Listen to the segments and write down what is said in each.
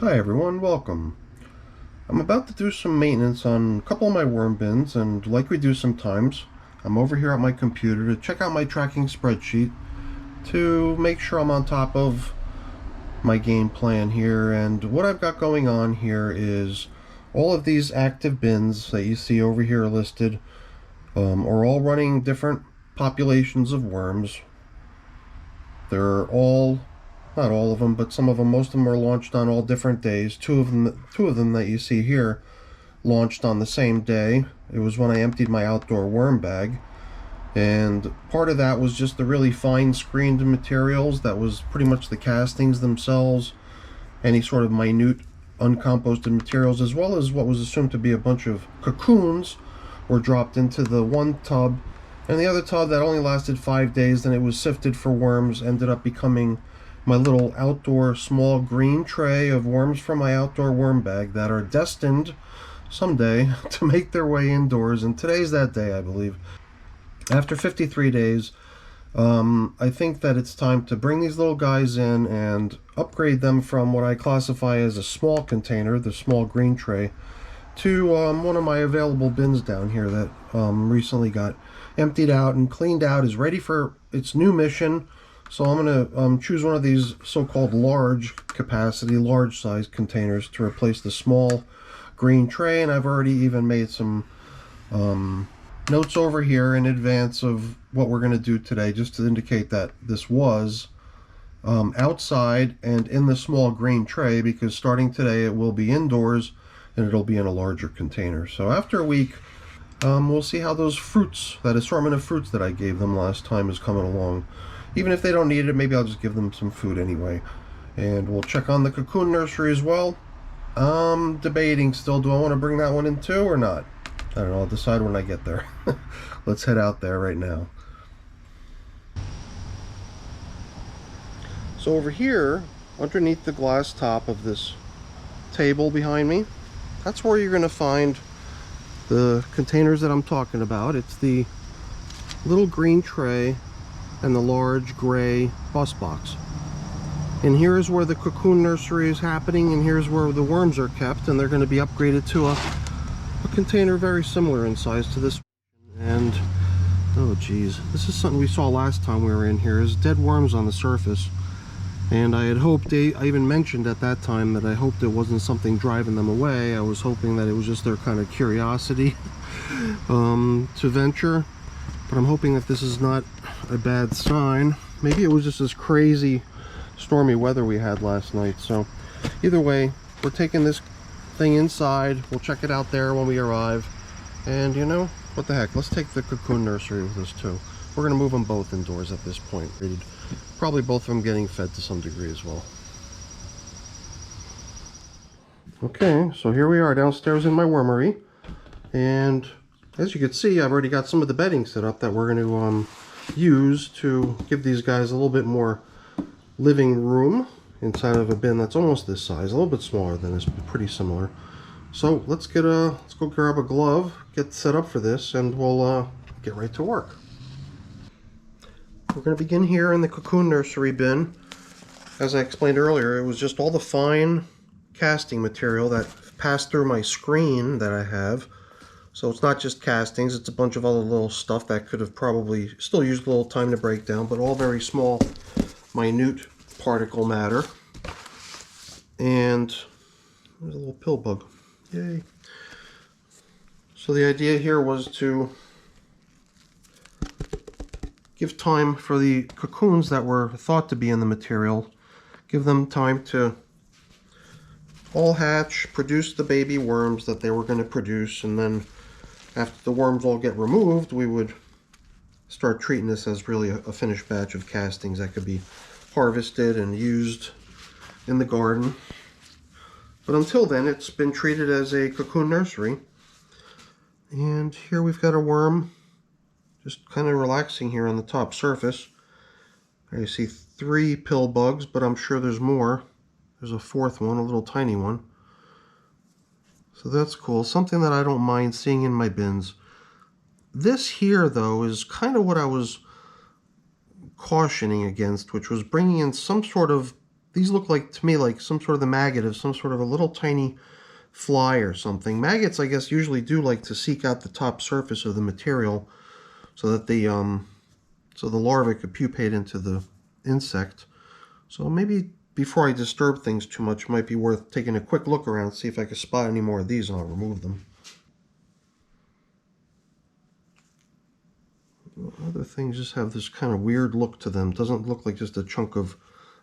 Hi everyone, welcome. I'm about to do some maintenance on a couple of my worm bins, and like we do sometimes, I'm over here at my computer to check out my tracking spreadsheet to make sure I'm on top of my game plan here. And what I've got going on here is all of these active bins that you see over here listed are all running different populations of worms. They're all, not all of them, but some of them, most of them are launched on all different days. Two of them that you see here launched on the same day. It was when I emptied my outdoor worm bag, and part of that was just the really fine screened materials. That was pretty much the castings themselves, any sort of minute uncomposted materials, as well as what was assumed to be a bunch of cocoons were dropped into the one tub, and the other tub that only lasted 5 days. Then it was sifted for worms, ended up becoming my little outdoor small green tray of worms from my outdoor worm bag that are destined someday to make their way indoors, and today's that day, I believe. After 53 days, I think that it's time to bring these little guys in and upgrade them from what I classify as a small container, the small green tray, to one of my available bins down here that recently got emptied out and cleaned out, is ready for its new mission. So I'm going to choose one of these so-called large capacity, large size containers to replace the small green tray. And I've already even made some notes over here in advance of what we're going to do today, just to indicate that this was outside and in the small green tray, because starting today it will be indoors and it'll be in a larger container. So after a week, we'll see how those fruits, that assortment of fruits that I gave them last time, is coming along. Even if they don't need it, maybe I'll just give them some food anyway. And we'll check on the cocoon nursery as well. I'm debating still, do I want to bring that one in too or not? I don't know, I'll decide when I get there. Let's head out there right now. So over here, underneath the glass top of this table behind me, that's where you're going to find the containers that I'm talking about. It's the little green tray and the large gray bus box. And here's where the cocoon nursery is happening, and here's where the worms are kept, and they're going to be upgraded to a container very similar in size to this. And oh geez, this is something we saw last time we were in here, is dead worms on the surface. And I had hoped, I even mentioned at that time that I hoped it wasn't something driving them away. I was hoping that it was just their kind of curiosity to venture. But I'm hoping that this is not a bad sign. Maybe it was just this crazy stormy weather we had last night. So either way, we're taking this thing inside. We'll check it out there when we arrive. And you know, what the heck, let's take the cocoon nursery with us too. We're going to move them both indoors at this point. Probably both of them getting fed to some degree as well. Okay, so here we are downstairs in my wormery. And as you can see, I've already got some of the bedding set up that we're going to use to give these guys a little bit more living room inside of a bin that's almost this size, a little bit smaller than this, but pretty similar. So let's go grab a glove, get set up for this, and we'll get right to work. We're going to begin here in the cocoon nursery bin. As I explained earlier, it was just all the fine casting material that passed through my screen that I have. So it's not just castings, it's a bunch of other little stuff that could have probably still used a little time to break down, but all very small, minute particle matter. And there's a little pill bug. Yay. So the idea here was to give time for the cocoons that were thought to be in the material, give them time to all hatch, produce the baby worms that they were going to produce, and then after the worms all get removed, we would start treating this as really a finished batch of castings that could be harvested and used in the garden. But until then, it's been treated as a cocoon nursery. And here we've got a worm just kind of relaxing here on the top surface. I see 3 pill bugs, but I'm sure there's more. There's a 4th one, a little tiny one. So that's cool. Something that I don't mind seeing in my bins. This here, though, is kind of what I was cautioning against, which was bringing in some sort of These look like, to me, like some sort of the maggot of some sort of a little tiny fly or something. Maggots, I guess, usually do like to seek out the top surface of the material so that the larvae could pupate into the insect. So maybe before I disturb things too much, it might be worth taking a quick look around, see if I can spot any more of these, and I'll remove them. Other things just have this kind of weird look to them. Doesn't look like just a chunk of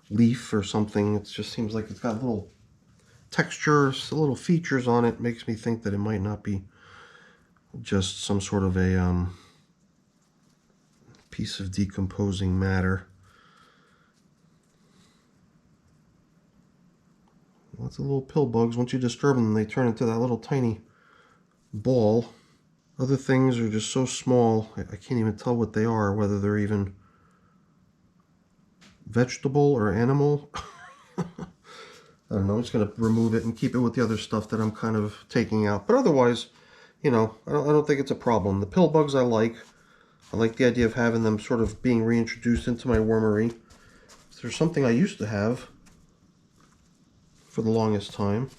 leaf or something. It just seems like it's got little textures, little features on it. Makes me think that it might not be just some sort of a piece of decomposing matter. Lots of little pill bugs. Once you disturb them, they turn into that little tiny ball. Other things are just so small, I can't even tell what they are, whether they're even vegetable or animal. I don't know, I'm just going to remove it and keep it with the other stuff that I'm kind of taking out. But otherwise, you know, I don't think it's a problem. The pill bugs I like. I like the idea of having them sort of being reintroduced into my wormery. There's something I used to have for the longest time,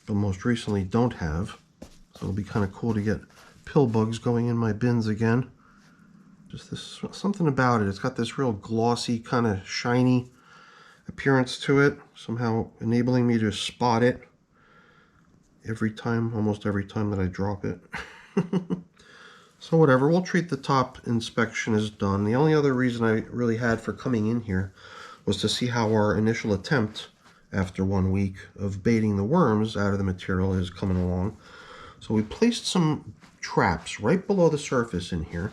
but most recently don't have. So it'll be kind of cool to get pill bugs going in my bins again. Just this, something about it. It's got this real glossy, kind of shiny appearance to it, somehow enabling me to spot it every time, almost every time that I drop it. So whatever, we'll treat the top inspection as done. The only other reason I really had for coming in here was to see how our initial attempt after 1 week of baiting the worms out of the material is coming along. So we placed some traps right below the surface in here.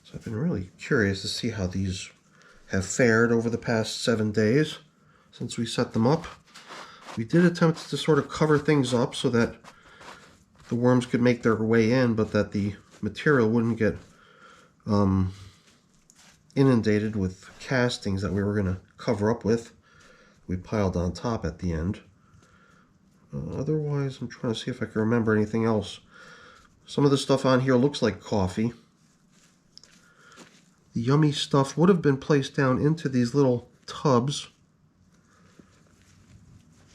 So I've been really curious to see how these have fared over the past 7 days since we set them up. We did attempt to sort of cover things up so that the worms could make their way in, but that the material wouldn't get inundated with castings that we were going to cover up with. We piled on top at the end. Otherwise, I'm trying to see if I can remember anything else. Some of the stuff on here looks like coffee. The yummy stuff would have been placed down into these little tubs.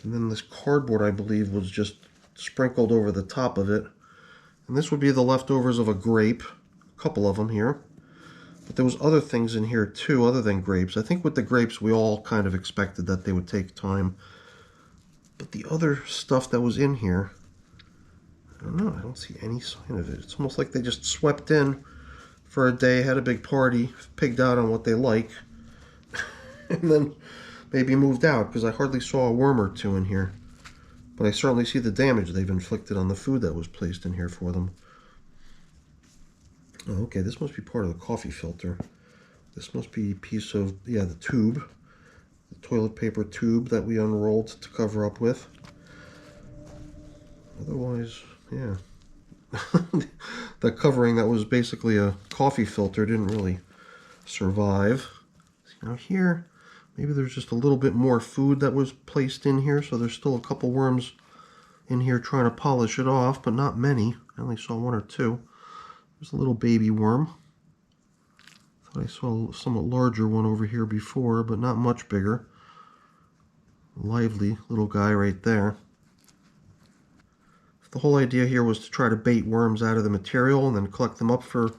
And then this cardboard, I believe, was just sprinkled over the top of it. And this would be the leftovers of a grape. A couple of them here. But there was other things in here too, other than grapes. I think with the grapes, we all kind of expected that they would take time. But the other stuff that was in here, I don't know, I don't see any sign of it. It's almost like they just swept in for a day, had a big party, pigged out on what they like, and then maybe moved out, because I hardly saw a worm or two in here. But I certainly see the damage they've inflicted on the food that was placed in here for them. Oh, okay, this must be part of the coffee filter. This must be a piece of, yeah, the tube. The toilet paper tube that we unrolled to cover up with. Otherwise, yeah. The covering that was basically a coffee filter didn't really survive. See, now here, maybe there's just a little bit more food that was placed in here, so there's still a couple worms in here trying to polish it off, but not many. I only saw 1 or 2. There's a little baby worm. Thought I saw a somewhat larger one over here before, but not much bigger. Lively little guy right there. The whole idea here was to try to bait worms out of the material and then collect them up for,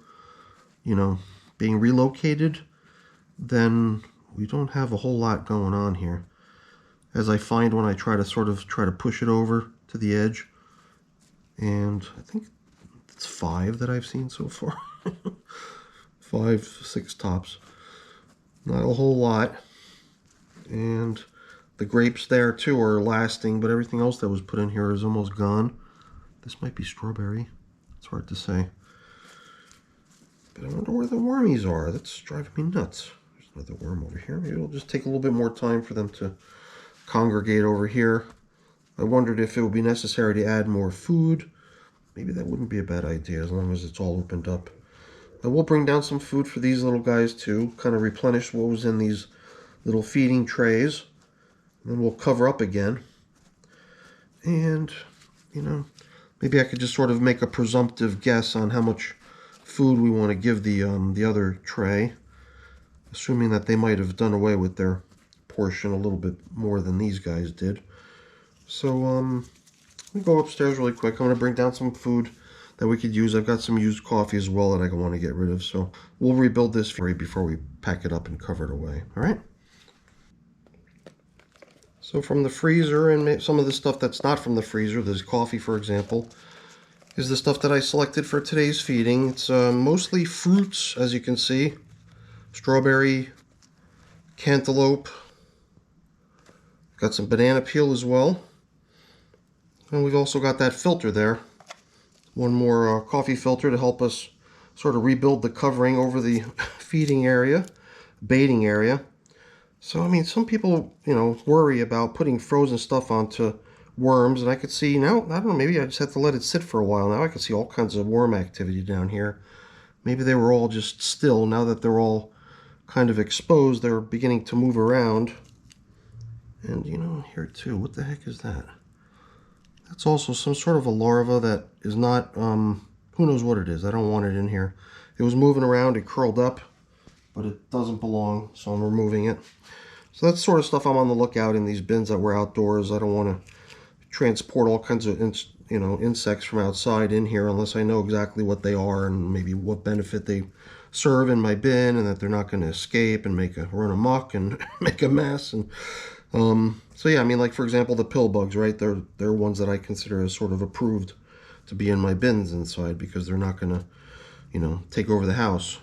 you know, being relocated. Then we don't have a whole lot going on here. As I find when I try to push it over to the edge. And I think it's 5 that I've seen so far. 5, 6 tops. Not a whole lot. And the grapes there too are lasting, but everything else that was put in here is almost gone. This might be strawberry. It's hard to say. But I wonder where the wormies are. That's driving me nuts. There's another worm over here. Maybe it'll just take a little bit more time for them to congregate over here. I wondered if it would be necessary to add more food. Maybe that wouldn't be a bad idea as long as it's all opened up. I will bring down some food for these little guys too, kind of replenish what was in these little feeding trays. And then we'll cover up again. And, you know, maybe I could just sort of make a presumptive guess on how much food we want to give the other tray, assuming that they might have done away with their portion a little bit more than these guys did. So let me go upstairs really quick. I'm going to bring down some food that we could use. I've got some used coffee as well that I want to get rid of. So we'll rebuild this before we pack it up and cover it away. All right. So from the freezer, and some of the stuff that's not from the freezer, there's coffee, for example, is the stuff that I selected for today's feeding. It's mostly fruits, as you can see. Strawberry, cantaloupe. Got some banana peel as well. And we've also got that filter there. One more coffee filter to help us sort of rebuild the covering over the feeding area, baiting area. So, I mean, some people, you know, worry about putting frozen stuff onto worms, and I could see now, I don't know, maybe I just have to let it sit for a while. Now I can see all kinds of worm activity down here. Maybe they were all just still. Now that they're all kind of exposed, they're beginning to move around. And, you know, here too, what the heck is that? That's also some sort of a larva that is not, who knows what it is. I don't want it in here. It was moving around, it curled up, but it doesn't belong, so I'm removing it. So that's sort of stuff I'm on the lookout in these bins that were outdoors. I don't want to transport all kinds of insects from outside in here unless I know exactly what they are and maybe what benefit they serve in my bin, and that they're not going to escape and run amok and make a mess. And so yeah, I mean, like for example, the pill bugs, right? They're ones that I consider as sort of approved to be in my bins inside because they're not going to, you know, take over the house.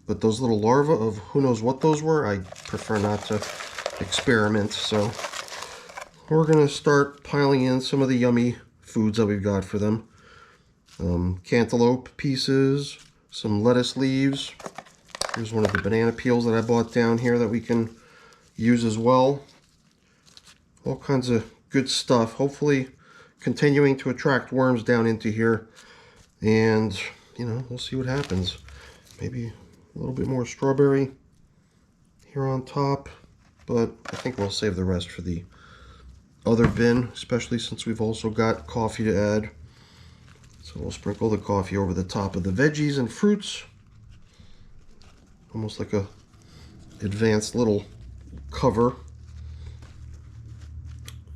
But those little larvae of who knows what those were, I prefer not to experiment. So we're going to start piling in some of the yummy foods that we've got for them. Cantaloupe pieces, some lettuce leaves. Here's one of the banana peels that I bought down here that we can use as well. All kinds of good stuff. Hopefully continuing to attract worms down into here. And, you know, we'll see what happens. Maybe a little bit more strawberry here on top, but I think we'll save the rest for the other bin, especially since we've also got coffee to add. So we'll sprinkle the coffee over the top of the veggies and fruits, almost like a advanced little cover.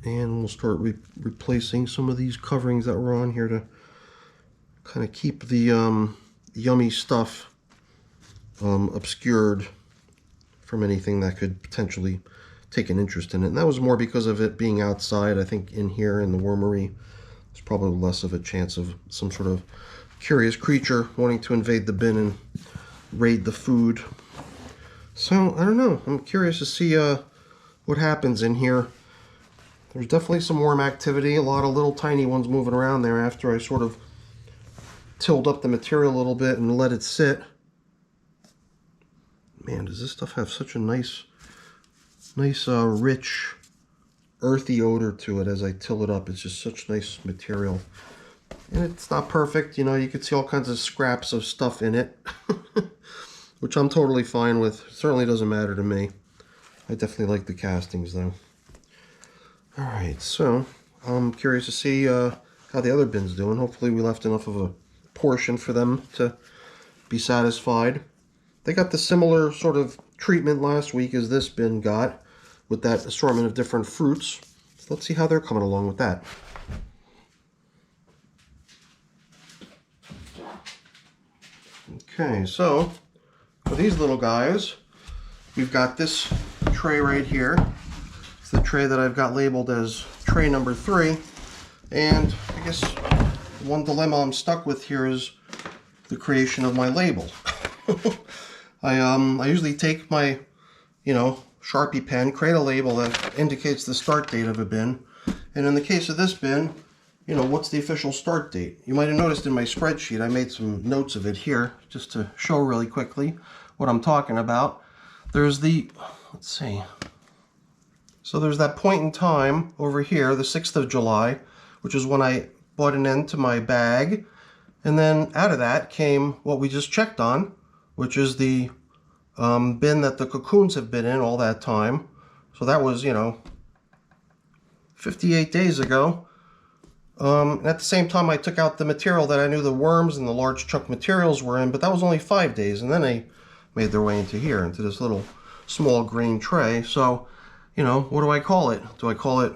And we'll start replacing some of these coverings that were on here to kind of keep the yummy stuff obscured from anything that could potentially take an interest in it. And that was more because of it being outside. I think in here in the wormery, there's probably less of a chance of some sort of curious creature wanting to invade the bin and raid the food. So, I don't know. I'm curious to see what happens in here. There's definitely some worm activity. A lot of little tiny ones moving around there after I sort of tilled up the material a little bit and let it sit. Man, does this stuff have such a nice, rich, earthy odor to it as I till it up. It's just such nice material. And it's not perfect, you know, you can see all kinds of scraps of stuff in it, which I'm totally fine with. It certainly doesn't matter to me. I definitely like the castings, though. Alright, so I'm curious to see how the other bin's doing. Hopefully we left enough of a portion for them to be satisfied. They got the similar sort of treatment last week as this bin got, with that assortment of different fruits. So let's see how they're coming along with that. Okay, so for these little guys, we've got this tray right here. It's the tray that I've got labeled as tray number 3. And I guess one dilemma I'm stuck with here is the creation of my label. I usually take my, you know, Sharpie pen, create a label that indicates the start date of a bin. And in the case of this bin, you know, what's the official start date? You might have noticed in my spreadsheet, I made some notes of it here, just to show really quickly what I'm talking about. There's the, let's see. So there's that point in time over here, the 6th of July, which is when I bought an end to my bag. And then out of that came what we just checked on, which is the bin that the cocoons have been in all that time. So that was, you know, 58 days ago. And at the same time, I took out the material that I knew the worms and the large chunk materials were in, but that was only 5 days. And then they made their way into here, into this little small green tray. So, you know, what do I call it? Do I call it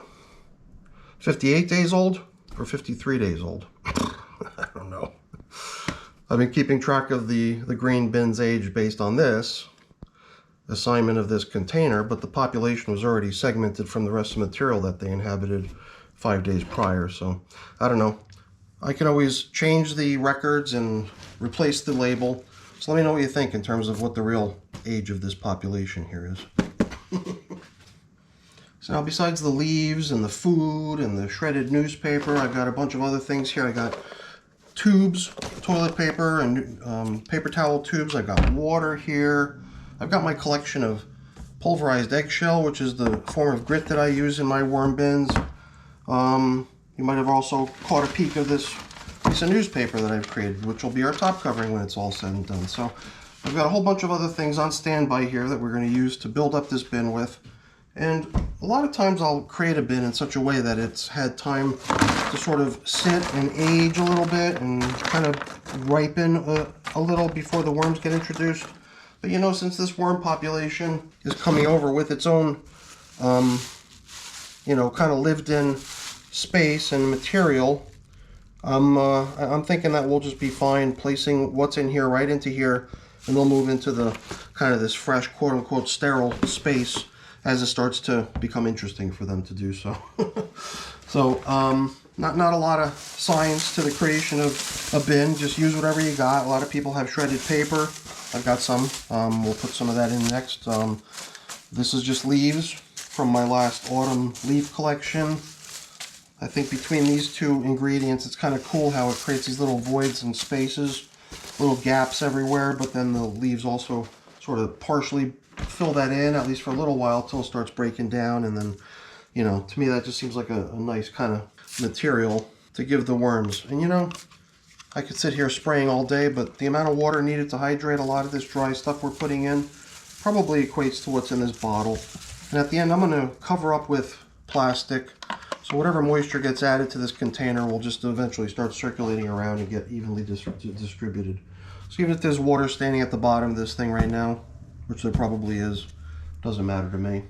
58 days old or 53 days old? I don't know. I've been keeping track of the green bin's age based on this assignment of this container, but the population was already segmented from the rest of the material that they inhabited 5 days prior. So I don't know. I can always change the records and replace the label. So let me know what you think in terms of what the real age of this population here is. So now, besides the leaves and the food and the shredded newspaper, I've got a bunch of other things here. I got tubes, toilet paper, and paper towel tubes. I've got water here. I've got my collection of pulverized eggshell, which is the form of grit that I use in my worm bins. You might have also caught a peek of this piece of newspaper that I've created, which will be our top covering when it's all said and done. So I've got a whole bunch of other things on standby here that we're going to use to build up this bin with. And a lot of times I'll create a bin in such a way that it's had time to sort of sit and age a little bit and kind of ripen a little before the worms get introduced. But you know, since this worm population is coming over with its own, you know, kind of lived in space and material, I'm thinking that we'll just be fine placing what's in here right into here, and they'll move into the kind of this fresh, quote-unquote, sterile space as it starts to become interesting for them to do so. So, not a lot of science to the creation of a bin. Just use whatever you got. A lot of people have shredded paper. I've got some. We'll put some of that in next. This is just leaves from my last autumn leaf collection. I think between these two ingredients, it's kind of cool how it creates these little voids and spaces, little gaps everywhere, but then the leaves also sort of partially fill that in, at least for a little while, till it starts breaking down. And then, you know, to me that just seems like a nice kind of material to give the worms. And you know, I could sit here spraying all day, but the amount of water needed to hydrate a lot of this dry stuff we're putting in probably equates to what's in this bottle. And at the end, I'm going to cover up with plastic, so whatever moisture gets added to this container will just eventually start circulating around and get evenly distributed. So even if there's water standing at the bottom of this thing right now, which there probably is, doesn't matter to me.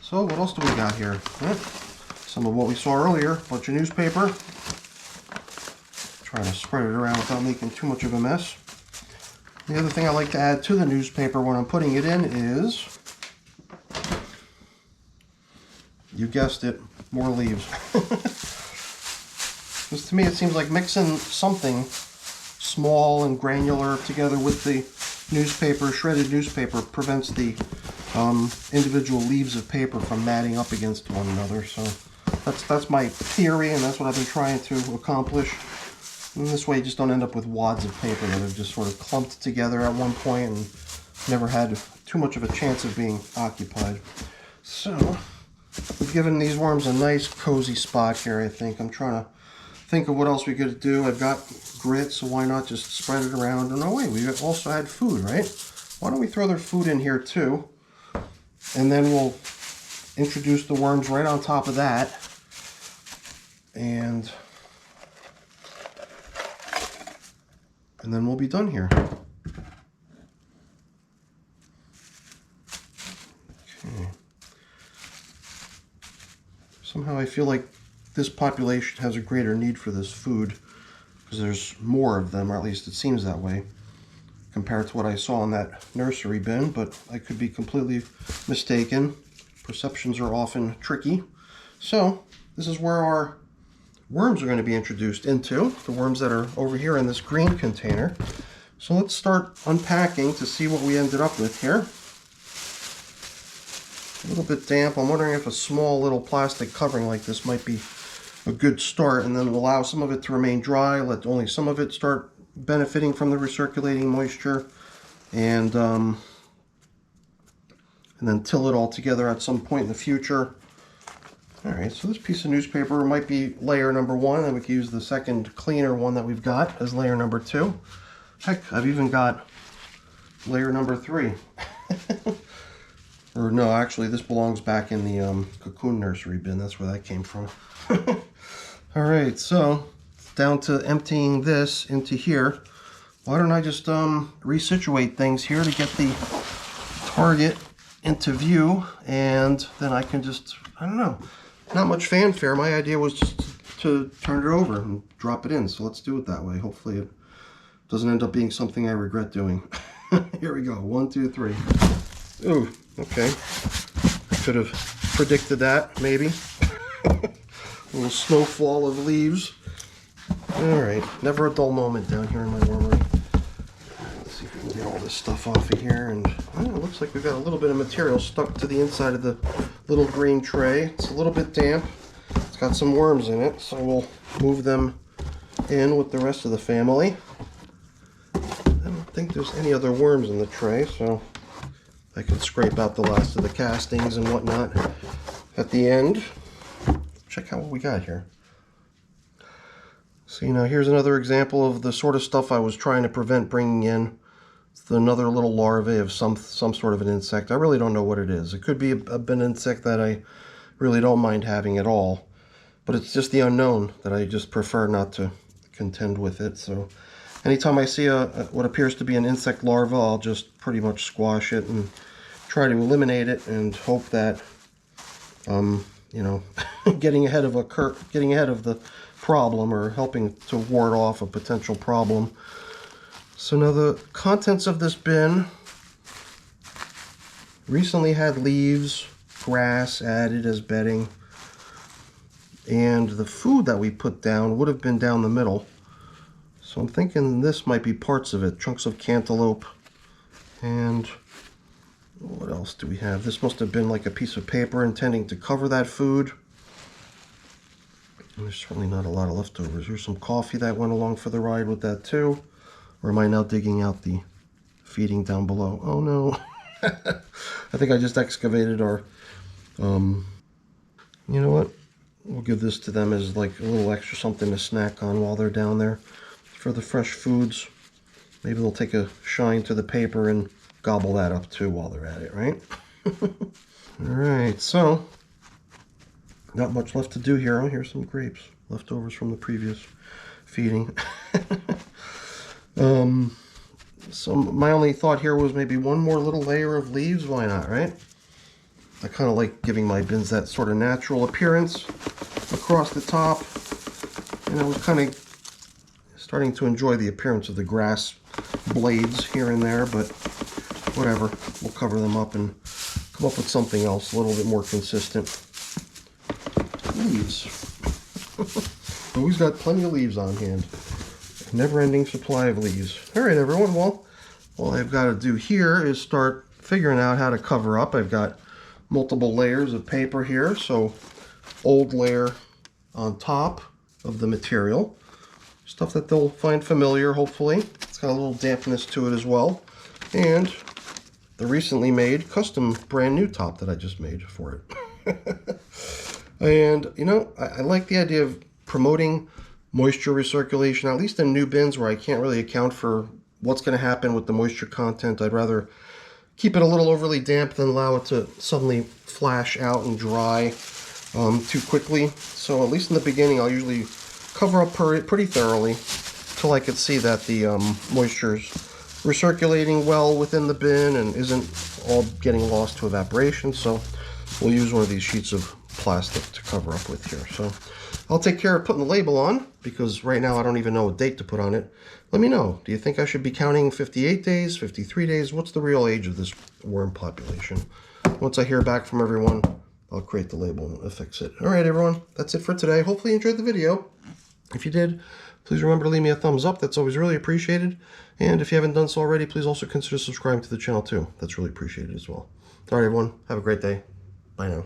So what else do we got here? Some of what we saw earlier, a bunch of newspaper. Trying to spread it around without making too much of a mess. The other thing I like to add to the newspaper when I'm putting it in is, you guessed it, more leaves. Because to me it seems like mixing something small and granular together with the newspaper, shredded newspaper, prevents the individual leaves of paper from matting up against one another. So that's my theory, and that's what I've been trying to accomplish. And this way you just don't end up with wads of paper that have just sort of clumped together at one point and never had too much of a chance of being occupied. So we've given these worms a nice cozy spot here, I think. I'm trying to think of what else we could do. I've got grit, so why not just spread it around? And oh wait, we also had food, right? Why don't we throw their food in here too? And then we'll introduce the worms right on top of that. And then we'll be done here. Okay. Somehow I feel like this population has a greater need for this food because there's more of them, or at least it seems that way, compared to what I saw in that nursery bin, but I could be completely mistaken. Perceptions are often tricky. So this is where our worms are going to be introduced into, the worms that are over here in this green container. So let's start unpacking to see what we ended up with here. A little bit damp. I'm wondering if a small little plastic covering like this might be a good start, and then allow some of it to remain dry, let only some of it start benefiting from the recirculating moisture, and then till it all together at some point in the future. Alright, so this piece of newspaper might be layer number 1, and we can use the second cleaner one that we've got as layer number 2. Heck, I've even got layer number 3. Or no, actually this belongs back in the cocoon nursery bin. That's where that came from. Alright, so down to emptying this into here. Why don't I just resituate things here to get the target into view, and then I can just, I don't know, not much fanfare. My idea was just to turn it over and drop it in, so let's do it that way. Hopefully it doesn't end up being something I regret doing. Here we go, 1, 2, 3. Ooh, okay. I could have predicted that, maybe. A little snowfall of leaves. Alright, never a dull moment down here in my wormery. Let's see if we can get all this stuff off of here. And oh, it looks like we've got a little bit of material stuck to the inside of the little green tray. It's a little bit damp. It's got some worms in it, so we'll move them in with the rest of the family. I don't think there's any other worms in the tray, so I can scrape out the last of the castings and whatnot at the end. Check out what we got here. See, now here's another example of the sort of stuff I was trying to prevent bringing in. It's another little larvae of some sort of an insect. I really don't know what it is. It could be an insect that I really don't mind having at all, but it's just the unknown that I just prefer not to contend with it. So anytime I see what appears to be an insect larva, I'll just pretty much squash it and try to eliminate it and hope that you know, getting ahead of the problem, or helping to ward off a potential problem. So now the contents of this bin recently had leaves, grass added as bedding, and the food that we put down would have been down the middle. So I'm thinking this might be parts of it, chunks of cantaloupe, and what else do we have? This must have been like a piece of paper intending to cover that food. And there's certainly not a lot of leftovers. Here's some coffee that went along for the ride with that too. Or am I now digging out the feeding down below? Oh no. I think I just excavated our, you know what? We'll give this to them as like a little extra something to snack on while they're down there for the fresh foods. Maybe they'll take a shine to the paper and gobble that up too while they're at it, right? Alright, so not much left to do here. Oh, here's some grapes, leftovers from the previous feeding. So my only thought here was maybe one more little layer of leaves. Why not, right? I kind of like giving my bins that sort of natural appearance across the top. And I was kind of starting to enjoy the appearance of the grass blades here and there, but whatever, we'll cover them up and come up with something else a little bit more consistent. Leaves. Always got plenty of leaves on hand. Never-ending supply of leaves. Alright everyone, well, all I've got to do here is start figuring out how to cover up. I've got multiple layers of paper here, so old layer on top of the material. Stuff that they'll find familiar, hopefully. It's got a little dampness to it as well. And the recently made custom brand new top that I just made for it. And you know, I like the idea of promoting moisture recirculation, at least in new bins where I can't really account for what's going to happen with the moisture content. I'd rather keep it a little overly damp than allow it to suddenly flash out and dry too quickly. So at least in the beginning, I'll usually cover up pretty thoroughly till I can see that the moisture's recirculating well within the bin and isn't all getting lost to evaporation. So we'll use one of these sheets of plastic to cover up with here. So I'll take care of putting the label on, because right now I don't even know a date to put on it. Let me know. Do you think I should be counting 58 days, 53 days? What's the real age of this worm population? Once I hear back from everyone, I'll create the label and affix it. All right, everyone. That's it for today. Hopefully you enjoyed the video. If you did, please remember to leave me a thumbs up. That's always really appreciated. And if you haven't done so already, please also consider subscribing to the channel too. That's really appreciated as well. All right, everyone. Have a great day. Bye now.